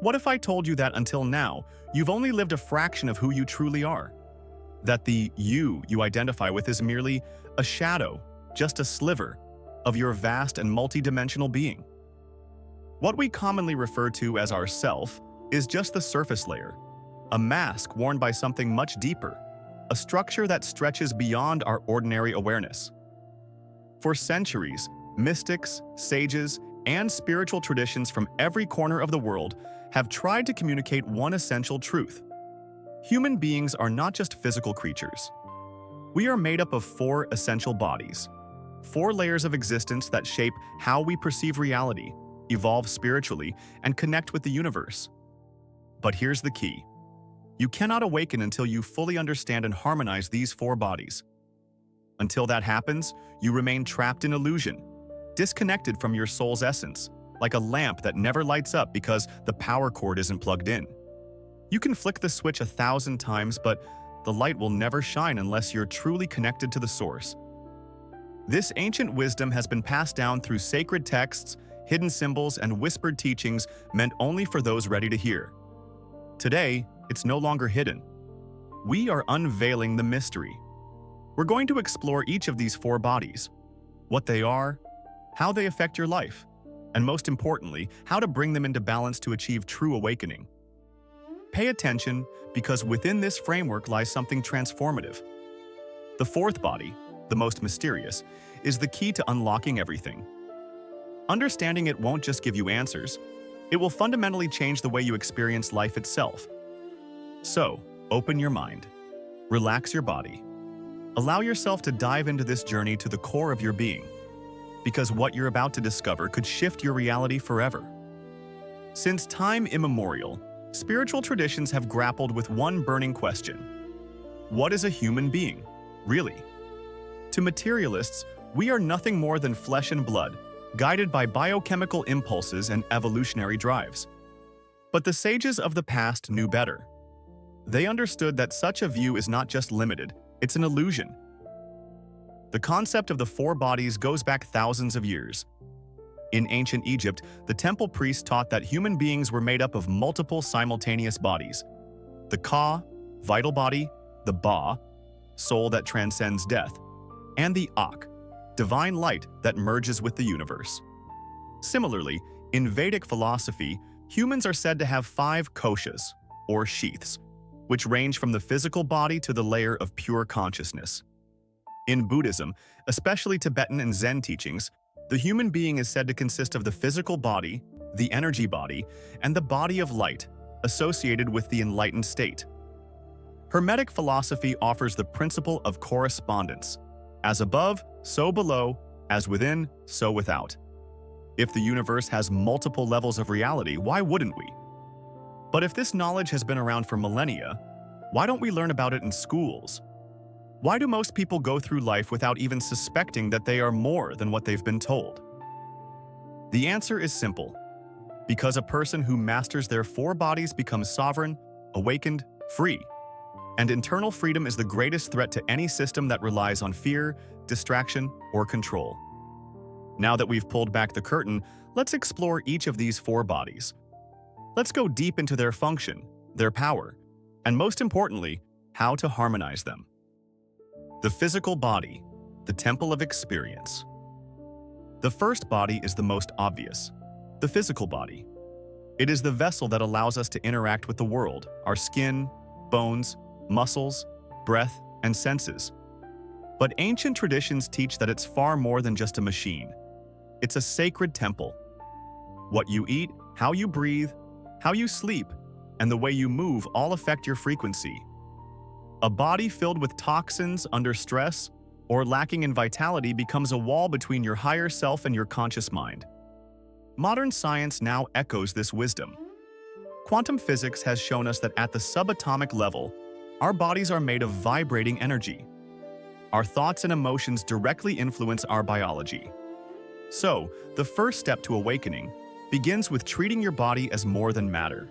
What if I told you that until now, you've only lived a fraction of who you truly are? That the you identify with is merely a shadow, just a sliver, of your vast and multidimensional being. What we commonly refer to as our self is just the surface layer, a mask worn by something much deeper, a structure that stretches beyond our ordinary awareness. For centuries, mystics, sages, and spiritual traditions from every corner of the world have tried to communicate one essential truth. Human beings are not just physical creatures. We are made up of four essential bodies, four layers of existence that shape how we perceive reality, evolve spiritually, and connect with the universe. But here's the key. You cannot awaken until you fully understand and harmonize these four bodies. Until that happens, you remain trapped in illusion, disconnected from your soul's essence, like a lamp that never lights up because the power cord isn't plugged in. You can flick the switch 1,000 times, but the light will never shine unless you're truly connected to the source. This ancient wisdom has been passed down through sacred texts, hidden symbols, and whispered teachings meant only for those ready to hear. Today, it's no longer hidden. We are unveiling the mystery. We're going to explore each of these four bodies, what they are, how they affect your life, and most importantly, how to bring them into balance to achieve true awakening. Pay attention, because within this framework lies something transformative. The fourth body, the most mysterious, is the key to unlocking everything. Understanding it won't just give you answers, it will fundamentally change the way you experience life itself. So, open your mind, relax your body, allow yourself to dive into this journey to the core of your being, because what you're about to discover could shift your reality forever. Since time immemorial, spiritual traditions have grappled with one burning question. What is a human being, really? To materialists, we are nothing more than flesh and blood, guided by biochemical impulses and evolutionary drives. But the sages of the past knew better. They understood that such a view is not just limited, it's an illusion. The concept of the four bodies goes back thousands of years. In ancient Egypt, the temple priests taught that human beings were made up of multiple simultaneous bodies. The Ka, vital body, the Ba, soul that transcends death, and the Ak, divine light that merges with the universe. Similarly, in Vedic philosophy, humans are said to have 5 koshas, or sheaths, which range from the physical body to the layer of pure consciousness. In Buddhism, especially Tibetan and Zen teachings, the human being is said to consist of the physical body, the energy body, and the body of light, associated with the enlightened state. Hermetic philosophy offers the principle of correspondence. As above, so below, as within, so without. If the universe has multiple levels of reality, why wouldn't we? But if this knowledge has been around for millennia, why don't we learn about it in schools? Why do most people go through life without even suspecting that they are more than what they've been told? The answer is simple. Because a person who masters their 4 bodies becomes sovereign, awakened, free. And internal freedom is the greatest threat to any system that relies on fear, distraction, or control. Now that we've pulled back the curtain, let's explore each of these 4 bodies. Let's go deep into their function, their power, and most importantly, how to harmonize them. The physical body, the temple of experience. The first body is the most obvious, the physical body. It is the vessel that allows us to interact with the world, our skin, bones, muscles, breath, and senses. But ancient traditions teach that it's far more than just a machine. It's a sacred temple. What you eat, how you breathe, how you sleep, and the way you move all affect your frequency. A body filled with toxins, under stress, or lacking in vitality becomes a wall between your higher self and your conscious mind. Modern science now echoes this wisdom. Quantum physics has shown us that at the subatomic level, our bodies are made of vibrating energy. Our thoughts and emotions directly influence our biology. So, the first step to awakening begins with treating your body as more than matter.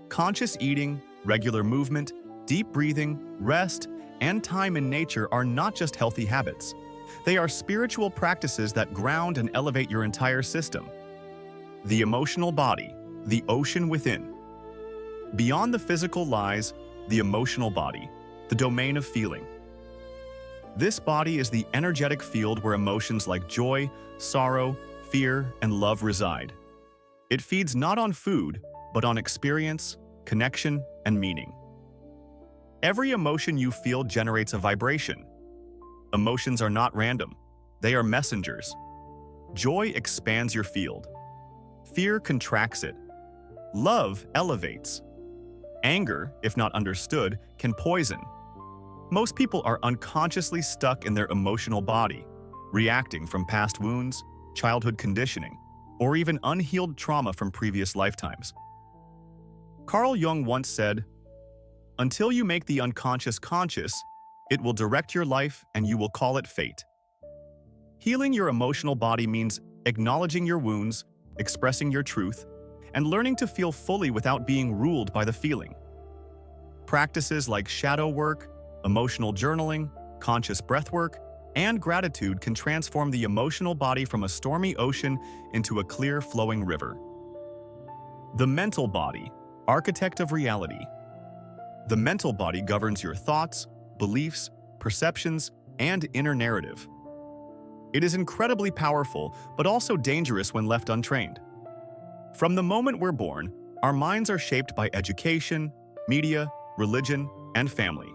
Conscious eating, regular movement, deep breathing, rest, and time in nature are not just healthy habits. They are spiritual practices that ground and elevate your entire system. The emotional body, the ocean within. Beyond the physical lies the emotional body, the domain of feeling. This body is the energetic field where emotions like joy, sorrow, fear, and love reside. It feeds not on food, but on experience, connection, and meaning. Every emotion you feel generates a vibration. Emotions are not random. They are messengers. Joy expands your field. Fear contracts it. Love elevates. Anger, if not understood, can poison. Most people are unconsciously stuck in their emotional body, reacting from past wounds, childhood conditioning, or even unhealed trauma from previous lifetimes. Carl Jung once said, "Until you make the unconscious conscious, it will direct your life and you will call it fate." Healing your emotional body means acknowledging your wounds, expressing your truth, and learning to feel fully without being ruled by the feeling. Practices like shadow work, emotional journaling, conscious breathwork, and gratitude can transform the emotional body from a stormy ocean into a clear, flowing river. The mental body, architect of reality. The mental body governs your thoughts, beliefs, perceptions, and inner narrative. It is incredibly powerful, but also dangerous when left untrained. From the moment we're born, our minds are shaped by education, media, religion, and family.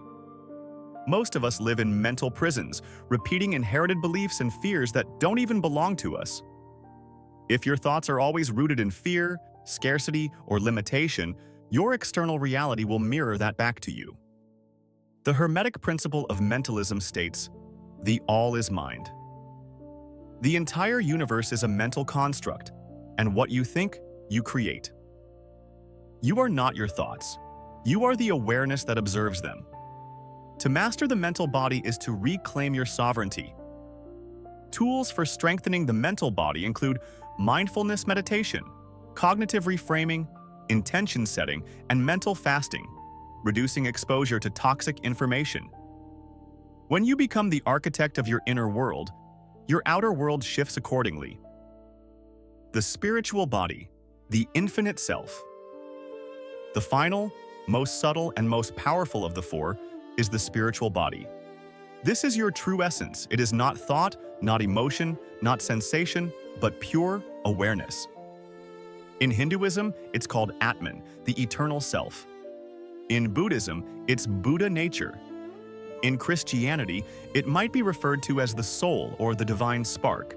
Most of us live in mental prisons, repeating inherited beliefs and fears that don't even belong to us. If your thoughts are always rooted in fear, scarcity, or limitation, your external reality will mirror that back to you. The Hermetic principle of mentalism states, "The all is mind." The entire universe is a mental construct, and what you think, you create. You are not your thoughts. You are the awareness that observes them. To master the mental body is to reclaim your sovereignty. Tools for strengthening the mental body include mindfulness meditation, cognitive reframing, intention setting, and mental fasting, reducing exposure to toxic information. When you become the architect of your inner world, your outer world shifts accordingly. The spiritual body, the infinite self. The final, most subtle, and most powerful of the four is the spiritual body. This is your true essence. It is not thought, not emotion, not sensation, but pure awareness. In Hinduism, it's called Atman, the eternal self. In Buddhism, it's Buddha nature. In Christianity, it might be referred to as the soul or the divine spark.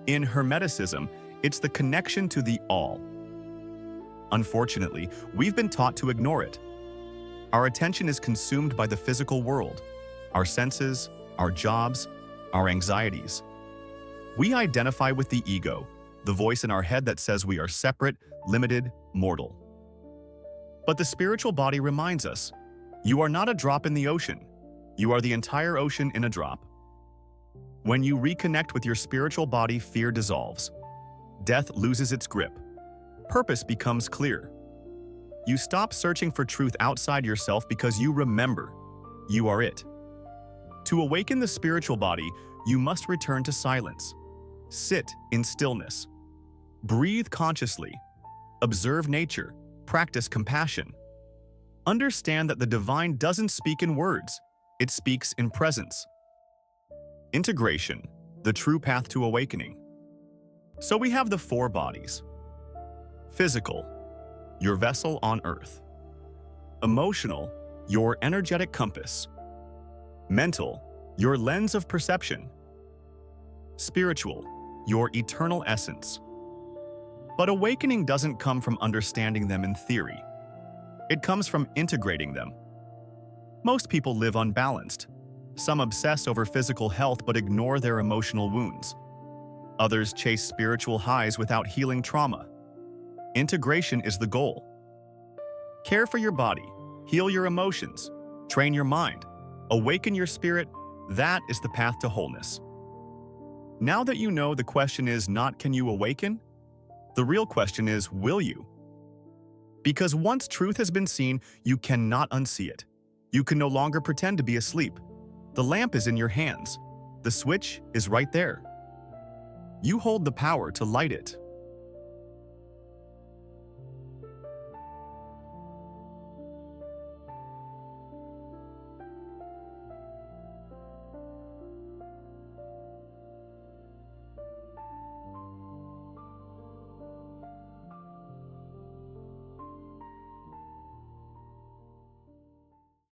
In Hermeticism, it's the connection to the all. Unfortunately, we've been taught to ignore it. Our attention is consumed by the physical world, our senses, our jobs, our anxieties. We identify with the ego, the voice in our head that says we are separate, limited, mortal. But the spiritual body reminds us, you are not a drop in the ocean. You are the entire ocean in a drop. When you reconnect with your spiritual body, fear dissolves. Death loses its grip. Purpose becomes clear. You stop searching for truth outside yourself because you remember, you are it. To awaken the spiritual body, you must return to silence. Sit in stillness. Breathe consciously. Observe nature. Practice compassion. Understand that the divine doesn't speak in words, it speaks in presence. Integration, the true path to awakening. So we have the four bodies. Physical, your vessel on earth. Emotional, your energetic compass. Mental, your lens of perception. Spiritual, your eternal essence. But awakening doesn't come from understanding them in theory. It comes from integrating them. Most people live unbalanced. Some obsess over physical health but ignore their emotional wounds. Others chase spiritual highs without healing trauma. Integration is the goal. Care for your body, heal your emotions, train your mind, awaken your spirit. That is the path to wholeness. Now that you know, the question is not can you awaken? The real question is, will you? Because once truth has been seen, you cannot unsee it. You can no longer pretend to be asleep. The lamp is in your hands. The switch is right there. You hold the power to light it.